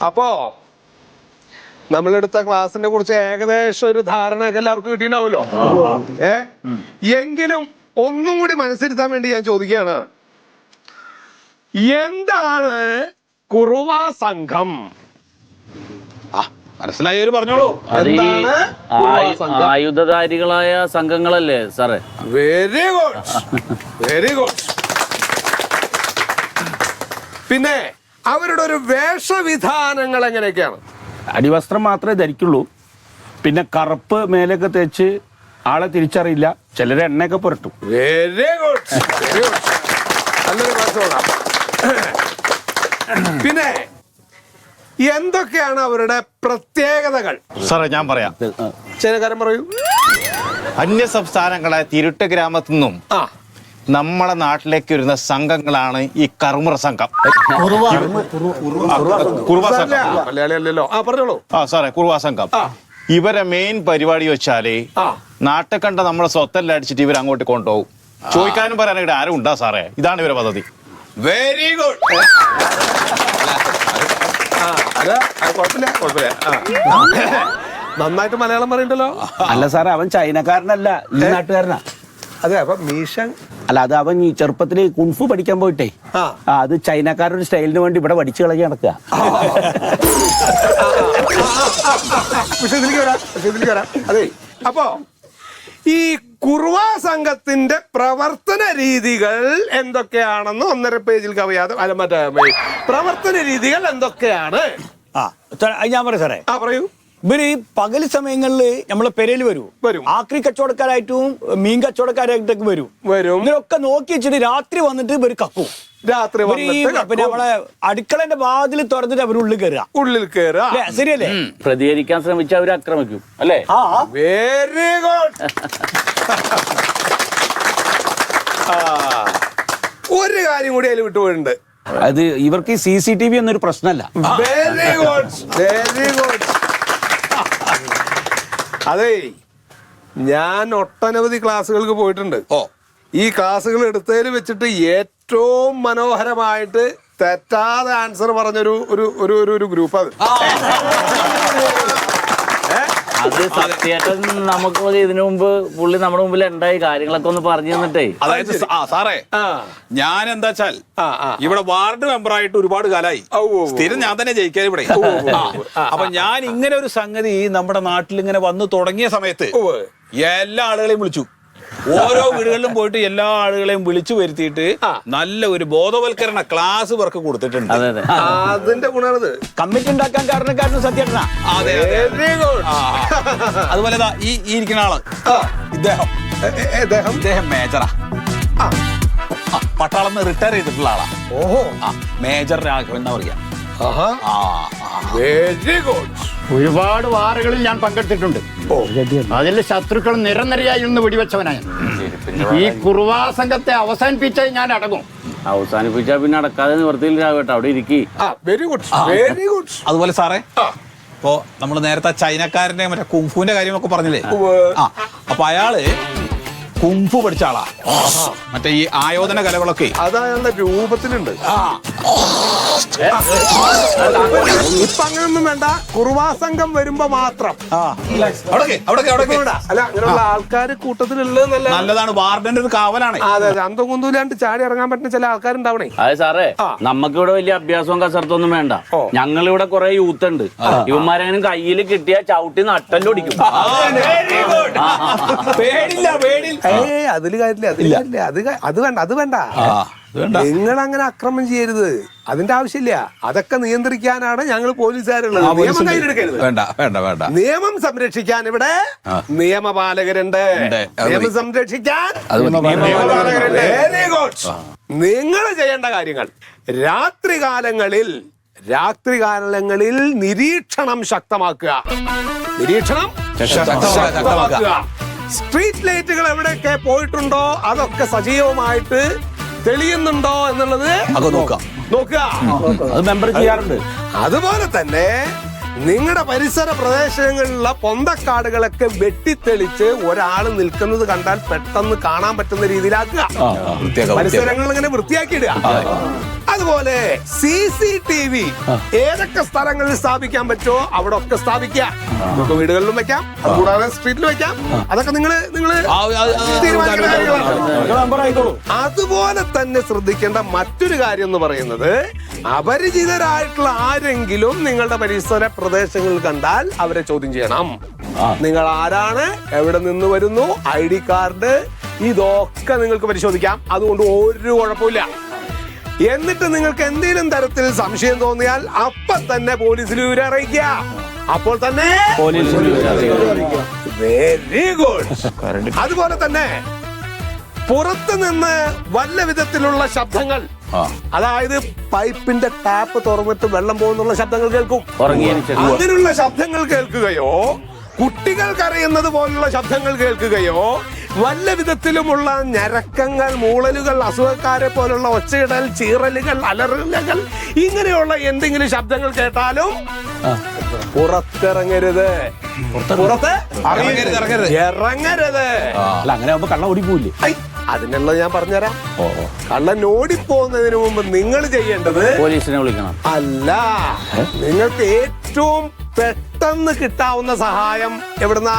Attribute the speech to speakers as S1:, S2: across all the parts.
S1: അപ്പോ നമ്മളെടുത്ത ക്ലാസിനെ കുറിച്ച് ഏകദേശം ഒരു ധാരണയൊക്കെ എല്ലാവർക്കും കിട്ടിയിട്ടുണ്ടാവുമല്ലോ. എങ്കിലും ഒന്നും കൂടി മനസ്സിരുത്താൻ വേണ്ടി ഞാൻ ചോദിക്കുകയാണ്, എന്താണ് കുറുവാ സംഘം?
S2: മനസ്സിലായവര് പറഞ്ഞോളൂ.
S1: എന്താണ്
S3: ആയുധധാരികളായ സംഘങ്ങളല്ലേ സാറേ?
S1: Very good, very good. പിന്നെ അവരുടെ ഒരു വേഷവിധാനങ്ങൾ എങ്ങനെയൊക്കെയാണ്?
S4: അടിവസ്ത്രം മാത്രമേ ധരിക്കുള്ളൂ. പിന്നെ കറുപ്പ് മേലൊക്കെ തേച്ച് ആളെ തിരിച്ചറിയില്ല. ചിലര് എണ്ണയൊക്കെ പുരട്ടും.
S1: Very good, very good. നല്ലൊരു മനസ്സിലോടാം. പിന്നെ എന്തൊക്കെയാണ് അവരുടെ പ്രത്യേകതകൾ?
S2: സാറേ ഞാൻ പറയാം.
S1: ചേനക്കാരൻ പറയൂ.
S2: അന്യ സംസ്ഥാനങ്ങളെ തിരുട്ട് ഗ്രാമത്തു നിന്നും നമ്മളെ നാട്ടിലേക്ക് വരുന്ന സംഘങ്ങളാണ് ഈ കർമ്മ സംഘം. കുറുവാ സംഘം.
S1: മലയാളി അല്ലല്ലോ. പറഞ്ഞോളൂ.
S2: സാറേ കുറുവാ സംഘം ഇവരെ മെയിൻ പരിപാടി വെച്ചാല് നാട്ടിൽ കണ്ട നമ്മളെ സ്വത്തെല്ലാം അടിച്ചിട്ട് ഇവർ അങ്ങോട്ട് കൊണ്ടുപോകും. ചോദിക്കാനും പറയാനായിട്ട് ആരും ഉണ്ടാ സാറേ. ഇതാണ് ഇവരെ പദ്ധതി.
S1: Very good. നന്നായിട്ട് മലയാളം പറയണ്ടല്ലോ.
S4: അല്ല സാറേ, അവൻ ചൈനക്കാരനല്ല, ഈ നാട്ടുകാരനാ.
S1: അതെ. അപ്പൊ മീഷൻ
S4: അല്ല, അത് അവൻ ഈ ചെറുപ്പത്തില് കുൻഫു പഠിക്കാൻ പോയിട്ടേ അത് ചൈനക്കാരുടെ സ്റ്റൈലിന് വേണ്ടി ഇവിടെ പഠിച്ചു കളഞ്ഞ് നടക്കുക.
S1: വിഷയത്തിലേക്ക് വരാം. അതെ. അപ്പോ ഈ കുറുവാ സംഘത്തിന്റെ പ്രവർത്തന രീതികൾ എന്തൊക്കെയാണെന്ന് 1.5 പേജിൽ കവിയാതെ അല്ല മറ്റേ പ്രവർത്തന രീതികൾ എന്തൊക്കെയാണ്?
S5: ഞാൻ പറയാം സാറേ.
S1: പറയൂ.
S5: ഇവര് ഈ പകൽ സമയങ്ങളില് നമ്മളെ പെരയിൽ വരും. ആക്രി കച്ചവടക്കാരായിട്ടും മീൻ കച്ചവടക്കാരായിട്ടൊക്കെ വരും. ഇവരൊക്കെ നോക്കി വെച്ചിട്ട് രാത്രി വന്നിട്ട് ഇവര് കക്കും.
S1: രാത്രി
S5: പിന്നെ നമ്മളെ അടുക്കളന്റെ വാതിൽ തുറന്നിട്ട് അവർ ഉള്ളിൽ കയറുക. ശരിയല്ലേ?
S3: പ്രതികരിക്കാൻ ശ്രമിച്ച അവർ ആക്രമിക്കും അല്ലേ?
S1: Very good. ഒരു കാര്യം കൂടി അതിൽ വിട്ടുപോയിട്ടുണ്ട്.
S4: അത് ഇവർക്ക് CCTV എന്നൊരു പ്രശ്നമല്ല.
S1: Very good, very good. അതെ, ഞാൻ ഒട്ടനവധി ക്ലാസ്സുകൾക്ക് പോയിട്ടുണ്ട്. ഈ ക്ലാസ്സുകൾ എടുത്തതിൽ വെച്ചിട്ട് ഏറ്റവും മനോഹരമായിട്ട് തെറ്റാതെ ആൻസർ പറഞ്ഞൊരു ഒരു ഗ്രൂപ്പ് അത്.
S3: അത് സത്യേട്ടൻ നമുക്ക് ഇതിനു മുമ്പ് പുള്ളി നമ്മുടെ മുമ്പിൽ ഉണ്ടായി കാര്യങ്ങളൊക്കെ ഒന്ന് പറഞ്ഞു തന്നിട്ടേ.
S2: അതായത് സാറേ, ഞാൻ എന്താ വെച്ചാൽ ഇവിടെ വാർഡ് മെമ്പറായിട്ട് ഒരുപാട് കാലായി. സ്ഥിരം ഞാൻ തന്നെ ജയിക്കാൻ ഇവിടെ. അപ്പൊ ഞാൻ ഇങ്ങനെ ഒരു സംഗതി നമ്മുടെ നാട്ടിൽ ഇങ്ങനെ വന്നു തുടങ്ങിയ സമയത്ത് എല്ലാ ആളുകളെയും വിളിച്ചു. ഓരോ വീടുകളിലും പോയിട്ട് എല്ലാ ആളുകളെയും വിളിച്ചു വരുത്തിയിട്ട് നല്ല ഒരു ബോധവൽക്കരണ ക്ലാസ് ഇവർക്ക് കൊടുത്തിട്ടുണ്ട്.
S1: അതിന്റെ ഗുണമാണത്.
S5: കമ്മിറ്റി ഉണ്ടാക്കാൻ കാരണക്കാരനും സത്യേട്ടനാ.
S2: അതുപോലെ ഈ ഇരിക്കുന്ന ആള് ഇദ്ദേഹം മേജറാ. പട്ടാളം റിട്ടയർ ചെയ്തിട്ടുള്ള ആളാ. മേജർ രാഘവൻ എന്നാ പറയാ.
S1: Very good.
S6: ഒരുപാട് വാറുകളിൽ ഞാൻ പങ്കെടുത്തിട്ടുണ്ട്. അതിൽ ശത്രുക്കൾ നിരനിരയായി നിന്ന് വെടിവെച്ചവനാണ്. ഈ കുറുവാ സംഘത്തെ അവസാനിപ്പിച്ചാൽ ഞാൻ അടങ്ങും.
S3: അവസാനിപ്പിച്ചാ പിന്നെ അടക്കാതെ നിവർത്തിയിൽ രാവട്ടെ അവിടെ ഇരിക്കി.
S1: Very good, very good.
S2: അതുപോലെ സാറേ, ഇപ്പോ നമ്മൾ നേരത്തെ ചൈനക്കാരന്റെ മറ്റേ കുംഫുവിന്റെ കാര്യമൊക്കെ പറഞ്ഞില്ലേ? അപ്പൊ അയാള് കുംഫു പഠിച്ച ആളാ. മറ്റേ ഈ ആയോധന കലകളൊക്കെ
S1: അത് അയാളുടെ രൂപത്തിലുണ്ട്. ഇപ്പൊ അങ്ങനൊന്നും വേണ്ട. കുറുവാ സംഘം വരുമ്പോ മാത്രം
S2: അല്ല,
S1: അങ്ങനെയുള്ള ആൾക്കാര് കൂട്ടത്തിലുള്ളത്
S2: നല്ലതാണ്. വാർഡന്റെ ഒരു കാവലാണ്.
S1: അതെ, അന്തം കുന്തൂലാണ്ട് ചാടി ഇറങ്ങാൻ പറ്റുന്ന ചില ആൾക്കാരുണ്ടാവണേ.
S3: അതെ സാറേ, നമുക്കിവിടെ വലിയ അഭ്യാസവും കസരത്തൊന്നും വേണ്ട. ഞങ്ങളിവിടെ കുറെ യൂത്ത് ഉണ്ട്. ഇവന്മാരെങ്ങനെ കയ്യിൽ കിട്ടിയ ചവിട്ടി നട്ടല്ലൊടിക്കും.
S2: പേടില്ല, പേടില്ല.
S1: അതില് കാര്യമില്ല, അത് വേണ്ട, അത് വേണ്ട. നിങ്ങൾ അങ്ങനെ അക്രമം ചെയ്യരുത്. അതിന്റെ ആവശ്യമില്ല. അതൊക്കെ നിയന്ത്രിക്കാനാണ് ഞങ്ങൾ പോലീസുകാരുള്ളത്. നിയമം കയ്യിലെടുക്കരുത്.
S2: വേണ്ട.
S1: നിയമം സംരക്ഷിക്കാൻ ഇവിടെ നിയമപാലകരുണ്ട്. നിയമം സംരക്ഷിക്കാൻ വെരി ഗുഡ്. നിങ്ങൾ ചെയ്യേണ്ട കാര്യങ്ങൾ രാത്രികാലങ്ങളിൽ നിരീക്ഷണം ശക്തമാക്കുക. സ്ട്രീറ്റ് ലൈറ്റുകൾ എവിടെയൊക്കെ പോയിട്ടുണ്ടോ അതൊക്കെ സജീവമായിട്ട് തെളിയുന്നുണ്ടോ എന്നുള്ളത് നോക്കുക.
S4: അത് മെമ്പർ ചെയ്യാറുണ്ട്.
S1: അതുപോലെ തന്നെ നിങ്ങളുടെ പരിസര പ്രദേശങ്ങളിലുള്ള പൊന്തക്കാടുകളൊക്കെ വെട്ടിത്തെളിച്ച് ഒരാൾ നിൽക്കുന്നത് കണ്ടാൽ പെട്ടെന്ന് കാണാൻ പറ്റുന്ന രീതിയിലാക്കുക. പരിസരങ്ങൾ ഇങ്ങനെ വൃത്തിയാക്കിയിടുക. അതുപോലെ CCTV ഏതൊക്കെ സ്ഥലങ്ങളിൽ സ്ഥാപിക്കാൻ പറ്റുമോ അവിടെ ഒക്കെ സ്ഥാപിക്കുക. നമുക്ക് വീടുകളിലും വെക്കാം, അതുകൂടാതെ സ്ട്രീറ്റിൽ വെക്കാം. അതൊക്കെ നിങ്ങള് തീരുമാനിക്കുന്ന കാര്യങ്ങളാണ്. അതുപോലെ തന്നെ ശ്രദ്ധിക്കേണ്ട മറ്റൊരു കാര്യം എന്ന് പറയുന്നത്, അപരിചിതരായിട്ടുള്ള ആരെങ്കിലും നിങ്ങളുടെ പരിസര പ്രദേശങ്ങളിൽ കണ്ടാൽ അവരെ ചോദ്യം ചെയ്യണം. നിങ്ങൾ ആരാണ്, എവിടെ നിന്ന് വരുന്നു, ID കാർഡ്, ഇതൊക്കെ നിങ്ങൾക്ക് പരിശോധിക്കാം. അതുകൊണ്ട് ഒരു കുഴപ്പമില്ല. എന്നിട്ട് നിങ്ങൾക്ക് എന്തെങ്കിലും തരത്തിൽ സംശയം തോന്നിയാൽ അപ്പൊ തന്നെ പോലീസിൽ വിവരം അറിയിക്കുക. അപ്പോൾ തന്നെ വെരി ഗുഡ്. അതുപോലെ തന്നെ പുറത്ത് നിന്ന് വല്ല വിധത്തിലുള്ള ശബ്ദങ്ങൾ, അതായത് പൈപ്പിന്റെ ടാപ്പ് തുറന്നിട്ട് വെള്ളം പോകുന്നുള്ള ശബ്ദങ്ങൾ കേൾക്കും. അതിനുള്ള ശബ്ദങ്ങൾ കേൾക്കുകയോ കുട്ടികൾ കരയുന്നത് പോലുള്ള ശബ്ദങ്ങൾ കേൾക്കുകയോ വല്ല വിധത്തിലുമുള്ള ഞരക്കങ്ങൾ, മൂളലുകൾ, അസുഖക്കാരെ പോലുള്ള ഒച്ചയിടൽ, ചീറലുകൾ, അലറലുകൾ, ഇങ്ങനെയുള്ള എന്തെങ്കിലും ശബ്ദങ്ങൾ കേട്ടാലും പുറത്തിറങ്ങരുത്. പുറത്ത് ഇറങ്ങരുത്.
S4: അല്ല, അങ്ങനെ ആവുമ്പോ കള്ള ഓടിപ്പോയില്ലേ?
S1: അതിനുള്ളത് ഞാൻ പറഞ്ഞുതരാം. കള്ളൻ ഓടിപ്പോകുന്നതിന് മുമ്പ് നിങ്ങൾ ചെയ്യേണ്ടത്
S3: പോലീസിനെ വിളിക്കണം.
S1: അല്ല, നിങ്ങൾക്ക് ഏറ്റവും പെട്ടെന്ന് കിട്ടാവുന്ന സഹായം എവിടുന്നാ?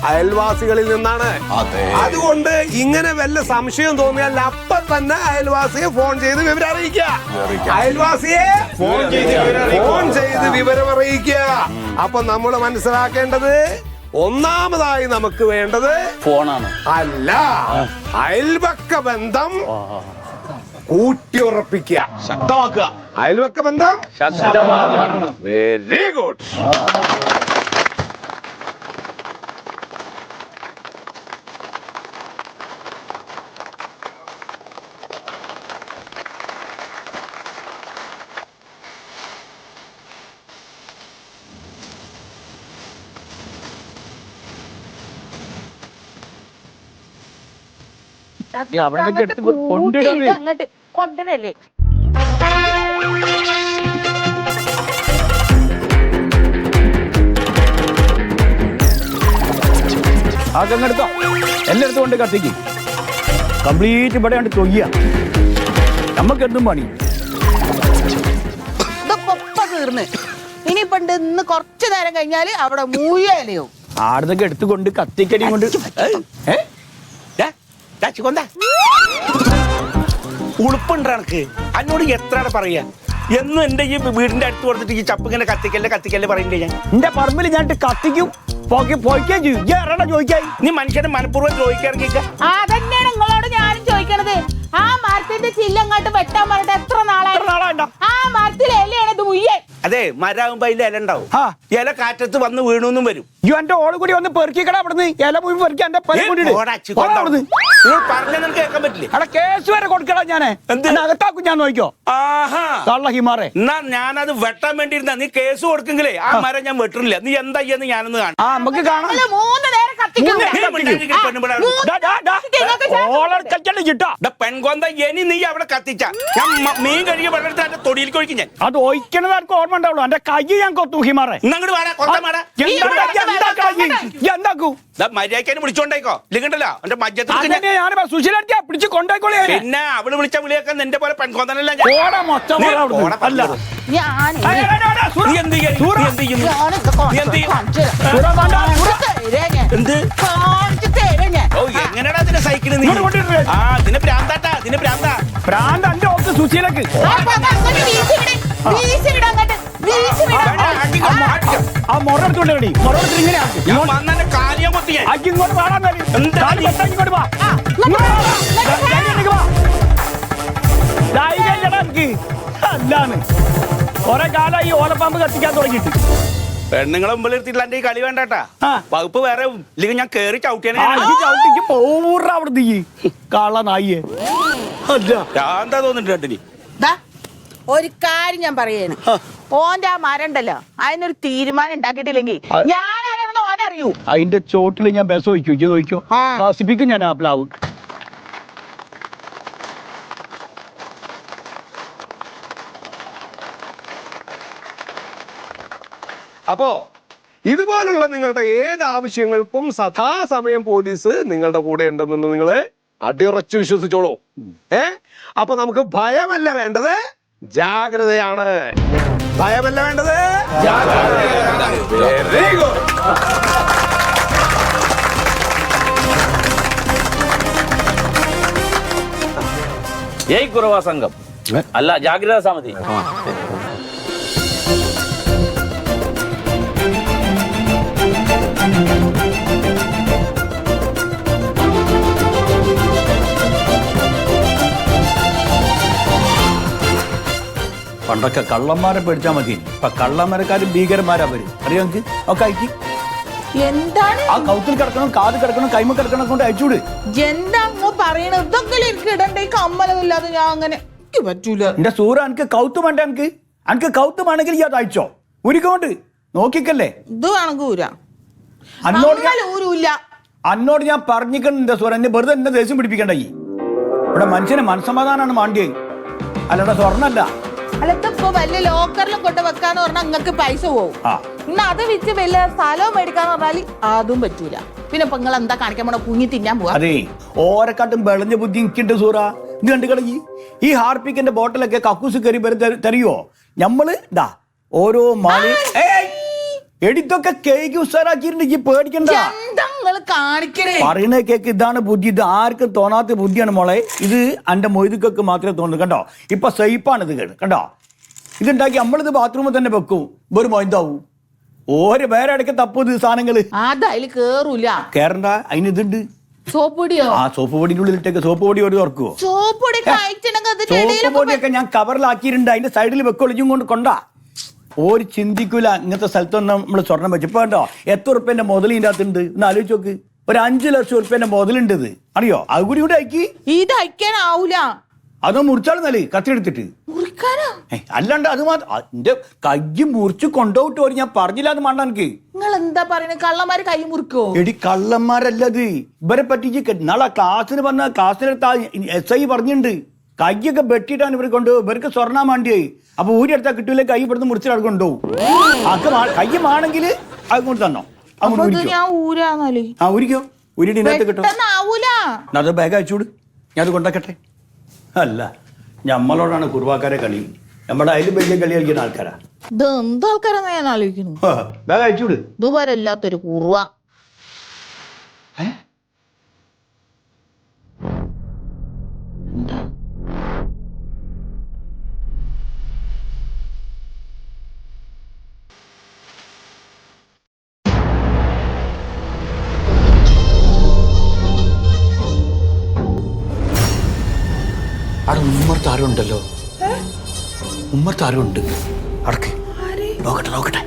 S1: അയൽവാസികളിൽ നിന്നാണ്. അതുകൊണ്ട് ഇങ്ങനെ വല്ല സംശയം തോന്നിയാൽ അപ്പൊ തന്നെ അയൽവാസിയെ ഫോൺ ചെയ്ത് വിവരം അറിയിക്കുക. അയൽവാസിയെ ഫോൺ ചെയ്ത് വിവരം അറിയിക്കുക. അപ്പൊ നമ്മൾ മനസ്സിലാക്കേണ്ടത്, ഒന്നാമതായി നമുക്ക് വേണ്ടത്
S3: ഫോണാണ്.
S1: അല്ല, അയൽപക്ക ബന്ധം ഊട്ടിയുറപ്പിക്കുക, ശക്തമാക്കുക. അയൽപക്ക ബന്ധം ശക്തമാക്കുക. Very good.
S4: അങ്ങോട്ട്
S7: കൊണ്ടുവരല്ലേ?
S4: അതെടുത്തോ, എല്ലായിടത്തും കൊണ്ട് കത്തിക്ക്. കംപ്ലീറ്റ് ഇവിടെ കണ്ട് തൊയ്യ. നമ്മക്ക് എന്തും പണി.
S7: ഇതൊക്കെ തീർന്ന് ഇനിയിപ്പോ ഇന്ന് കുറച്ചു നേരം കഴിഞ്ഞാല് അവിടെ മൂയലയോ
S4: ആടുന്നൊക്കെ എടുത്തുകൊണ്ട് കത്തിക്കടി കൊണ്ട്
S8: ഉളുപ്പുണ്ട് എനക്ക്. എന്നോട് എത്രയാണ് പറയാ? എന്നും എന്റെ ഈ വീടിന്റെ അടുത്ത് കൊടുത്തിട്ട് ഈ ചപ്പിങ്ങനെ കത്തിക്കല്ലേ പറയണ്ടേ? ഞാൻ
S4: എന്റെ പറമ്പിൽ ഞാൻ കത്തിക്കും, പോയിക്കാൻ ചെയ്യും. ചോദിക്കാൻ
S8: നീ മനുഷ്യനെ മനഃപൂർവ്വം ചോദിക്കാറില്ല.
S7: അതന്നെയാണ് നിങ്ങളോട് ഞാനും ചോദിക്കണത്. ആ മരത്തിന്റെ ചില്ലങ്ങോട്ട് വെട്ടാൻ പറഞ്ഞിട്ട് എത്ര നാളായി? ആ മരത്തിലെ ഇലയാണ് ഇത് മുയ്യൻ.
S8: അതെ, മരാകുമ്പോ അതിൽ ഇല ഉണ്ടാവും. ഇല കാറ്റത്ത് വന്ന് വീണുന്നും വരും.
S4: എന്റെ ഓള് കൂടി വന്ന് പെറുക്കിക്കട അവിടുന്ന്. ഇല മുഴുവൻ പെറുക്കി എന്റെ
S8: പറഞ്ഞ നിനക്ക് കേൾക്കാൻ പറ്റില്ലേ?
S4: അവിടെ കേസ് വരെ കൊടുക്കടാ. ഞാന് അകത്താക്കും. ഞാൻ നോക്കിക്കോ.
S8: ആഹാ,
S4: കള്ള ഹിമാറെ.
S8: എന്നാ ഞാനത് വെട്ടാൻ വേണ്ടിയിരുന്ന. നീ കേസ് കൊടുക്കെങ്കിലേ ആ മരം ഞാൻ വെട്ടില്ല. നീ എന്താ ചെയ്യുന്ന ഞാനൊന്ന് കാണാം.
S4: നമുക്ക് കാണാം.
S7: 3 നേരം കത്തിക്കും.
S8: പെൺകൊന്ത ഇനി നീ അവിടെ കത്തിച്ച ഞാൻ മീൻ കഴുകി വെള്ളത്തിൽ എന്റെ തൊടിയിലേക്ക് ഒഴിക്കും. ഞാൻ
S4: അത് ഒഴിക്കണത് എനിക്ക് ഓർമ്മ ഉണ്ടാവുള്ളൂ. എന്റെ കൈ ഞാൻ കൊത്തു ഹിമാറെ.
S8: ഇന്നങ്ങോട്ട് വേടാ, കൊത്താൻ വേടാ.
S4: എന്താക്കൂ?
S8: മര്യാദക്കാനും വിളിച്ചോണ്ടേക്കോ ഇല്ലെങ്കിണ്ടല്ലോ എന്റെ മജ്ജത്തിൽ.
S4: ഞാൻ സുശീലടിച്ചാ പിടിച്ച് കൊണ്ടേക്കോളെ.
S8: പിന്നെ അവള് വിളിച്ച വിളിയൊക്കെ നിന്റെ പോലെ പെൺകൊന്തനല്ല.
S4: അല്ല,
S8: എങ്ങനെയാടാ അതിന്റെ സൈക്കിള്? നീ ഇതിന് പ്രാന്താട്ടാ, ഇതിന് പ്രാന്താ.
S4: പ്രാന്ത് എന്റെ ഓക്ക് സുശീലക്ക്. ആ മുറ എടുത്തോണ്ടേ. മുറ എടുത്തിട്ട് ഇങ്ങനെ
S8: ഞാൻ വന്നെ കാര്യം കൊത്തി.
S4: ഇങ്ങോട്ട് പാടാൻ ഇങ്ങോട്ട് വാ. അല്ലാന്ന് കൊറേ കാലം ഈ ഓലപ്പാമ്പ് കത്തിക്കാൻ തുടങ്ങിയിട്ട്.
S8: പെണ്ണുങ്ങളെ മുമ്പിൽ എടുത്തിട്ടില്ല എന്റെ ഈ കളി വേണ്ടാട്ടാ. വകുപ്പ് വേറെ ഇല്ലെങ്കിൽ ഞാൻ കേറി ചവിട്ടിയാണ്.
S4: ചവിട്ടിക്ക് പോറ അവിടെ നീ കാള നായിയെ.
S8: എന്താ തോന്നിട്ട് കേട്ടിനി?
S7: ഒരു കാര്യം ഞാൻ പറയാണ്. ഓന്റെ ആ മരം ഉണ്ടല്ലോ, അതിനൊരു തീരുമാനം ഉണ്ടാക്കിയിട്ടില്ലെങ്കിൽ ഞാനാണെന്ന് ഓനറിയൂ.
S4: അതിന്റെ ചോട്ടില് ഞാൻ ബസ് ചോദിക്കും. ഇത് ചോദിക്കോ നശിപ്പിക്കും ഞാൻ ആ പ്ലാവ്.
S1: അപ്പോ ഇതുപോലുള്ള നിങ്ങളുടെ ഏത് ആവശ്യങ്ങൾക്കും സദാസമയം പോലീസ് നിങ്ങളുടെ കൂടെ ഉണ്ടെന്ന് നിങ്ങൾ അടിയുറച്ചു വിശ്വസിച്ചോളൂ. അപ്പൊ നമുക്ക് ഭയമല്ല വേണ്ടത്, ജാഗ്രതയാണ്. ഭയമല്ല വേണ്ടത്, വെരി ഗുഡ്.
S3: ഏയ് കുറുവാ സംഘം അല്ല ജാഗ്രതാ സമിതി.
S4: പണ്ടൊക്കെ കള്ളന്മാരെ പേടിച്ചാൽ മതി. ഇപ്പൊ കള്ളന്മാരെക്കാരും ഭീകരന്മാരാ വരും. അറിയാം എനിക്ക് ഒക്കെ അയക്കി.
S7: എന്താണ്
S4: ആ കൗത്തിൽ കിടക്കണം, കാത് കിടക്കണം, കൈമ കിടക്കണം കൊണ്ട് അയച്ചൂട്.
S7: എന്താ പറയണത്? ഇതൊക്കെ എനിക്ക് ഇടണ്ട. ഈ കമ്മലമില്ലാതെ ഞാൻ അങ്ങനെ എനിക്ക് പറ്റൂല.
S4: എന്റെ സൂറ എനിക്ക് കൗത്ത് വേണ്ട. എനിക്ക് കൗത്തുമാണെങ്കിൽ ഈ അത് അയച്ചോ. ഉരുക്കൊണ്ട് നോക്കിക്കല്ലേ.
S7: ഇത് വേണമെങ്കിൽ ഊരാ.
S4: അന്നോട്
S7: ഊരൂല്ല.
S4: അന്നോട് ഞാൻ പറഞ്ഞിട്ടുണ്ട് എന്റെ സൂറ. എന്നെ വെറുതെ എന്നെ ദേഷ്യം പിടിപ്പിക്കണ്ട. ഈ ഇവിടെ മനുഷ്യന് മനസ്സമാധാനാണ് മാണ്ടിയത്, അല്ലാതെ സ്വർണ്ണല്ല.
S7: അല്ലത്തിപ്പോ വലിയ ലോക്കറിലും കൊണ്ട് വെക്കാന്ന് പറഞ്ഞാൽ നിങ്ങൾക്ക് പൈസ പോകും. ഇന്ന് അത് വിറ്റ് വലിയ സ്ഥലവും മേടിക്കാന്ന് പറഞ്ഞാല് അതും പറ്റൂല. പിന്നെ ഇപ്പൊ നിങ്ങൾ എന്താ കാണിക്കാൻ പോണ? കുഞ്ഞി തിന്നാൻ പോവാ.
S4: അതെ, ഓരെക്കാട്ടും വെളഞ്ഞ ബുദ്ധി എനിക്കുണ്ട് സൂറ. ഇത് കണ്ടു കളി. ഈ ഹാർപ്പിക്കിന്റെ ബോട്ടിലൊക്കെ കക്കൂസ് കയറി തരുവോ? ഞമ്മള് ഇതാ ഓരോ മാളി എടിത്തൊക്കെ കേക്ക് ഉസാറാക്കിയിട്ടുണ്ട്. ഈ പേടിക്കണ്ട.
S7: എന്താ നിങ്ങൾ കാണിക്കണേ?
S4: പറയുന്ന കേക്ക് ഇതാണ് ബുദ്ധി. ഇത് ആർക്കും തോന്നാത്ത ബുദ്ധിയാണ് മോളെ. ഇത് എന്റെ മൊയ്തുക്കൊക്കെ മാത്രമേ തോന്നുന്നു. കണ്ടോ, ഇപ്പൊ സൈപ്പാണ് ഇത്. കണ്ടോ, ഇതുണ്ടാക്കി നമ്മളിത് ബാത്റൂമിൽ തന്നെ വെക്കും. ഒരു മൊയ്താവും. ഓരോ വേറെ ഇടയ്ക്ക് തപ്പുന്നത് സാധനങ്ങള്.
S7: അതിൽ കേറൂല.
S4: കേറണ്ട, അതിന് ഇതുണ്ട്.
S7: സോപ്പ് പൊടിയോ?
S4: ആ സോപ്പ് പൊടിന്റെ ഉള്ളിലിട്ടേക്ക്. സോപ്പ് പൊടി ഒരു തുറക്കുവോ?
S7: സോപ്പ് പൊടി
S4: സോപ്പ് പൊടിയൊക്കെ ഞാൻ കവറിലാക്കിയിട്ടുണ്ട്. അതിന്റെ സൈഡിൽ വെക്കൊളിച്ചും കൊണ്ട് കൊണ്ടാ. ഒരു ചിന്തിക്കൂല ഇങ്ങനത്തെ സ്ഥലത്തൊന്നും നമ്മൾ സ്വർണം വെച്ചു. ഇപ്പൊ കണ്ടോ എത്ര ഉറുപ്പ്യന്റെ മുതൽ ഇതിന്റെ അകത്തുണ്ട്. ഒന്ന് ആലോചിച്ച് നോക്ക്. ഒരു 5 ലക്ഷം ഉറുപ്പ്യന്റെ മുതലുണ്ട്. ഇത് അറിയോ? അത് കൂടി കൂടെ അയക്കി.
S7: ഇത് അയക്കാനാവൂല.
S4: അതോ മുറിച്ചാലും നല്ല കത്തി എടുത്തിട്ട് അല്ലാണ്ട് അത് മാത്രം എന്റെ കൈ മുറിച്ച് കൊണ്ടുപോയിട്ട് ഒരു ഞാൻ പറഞ്ഞില്ല. അത് മണ്ട എനിക്ക്.
S7: നിങ്ങൾ എന്താ പറയുന്നത്? കള്ളന്മാര് കൈ മുറിക്കോ?
S4: എടി കള്ളന്മാരല്ലത്. ഇവരെ പറ്റിച്ച് നാളെ ക്ലാസ്സിന് വന്ന ക്ലാസ്സിലെടുത്ത SI പറഞ്ഞിട്ടുണ്ട്. കൈയൊക്കെ വെട്ടിയിട്ടാണ് ഇവർ കൊണ്ടുപോകും. ഇവർക്ക് സ്വർണ്ണം വേണ്ടിയായി. അപ്പൊ ഊരിയെടുത്താൽ കിട്ടൂലേ? കൈ ഇവിടുന്ന് മുറിച്ചിട്ട് അവിടെ കൊണ്ടുപോകും. കയ്യുമാണെങ്കിൽ അത് കൊണ്ട് തന്നോ. ഊരിക്കോ. ഊരിട്ട് ഇതിനകത്ത് കിട്ടും. അത് ബാഗ് അയച്ചൂട്. ഞാൻ അത് കൊണ്ടാക്കട്ടെ. അല്ല, ഞമ്മളോടാണ് കുറുവാക്കാരെ കളി. നമ്മുടെ അതിലും വലിയ കളി കളിക്കുന്ന ആൾക്കാരാ.
S7: ഇത് എന്താൾക്കാരാന്ന് ഞാൻ ആലോചിക്കുന്നു.
S4: ബാഗ് അയച്ചൂട്.
S7: ഇതുവരെ അല്ലാത്തൊരു കുറുവ.
S4: അവിടെ ഉമ്മർത്താരുണ്ടല്ലോ. ഉമ്മർത്താരുണ്ട്. അടക്ക് നോക്കട്ടെ.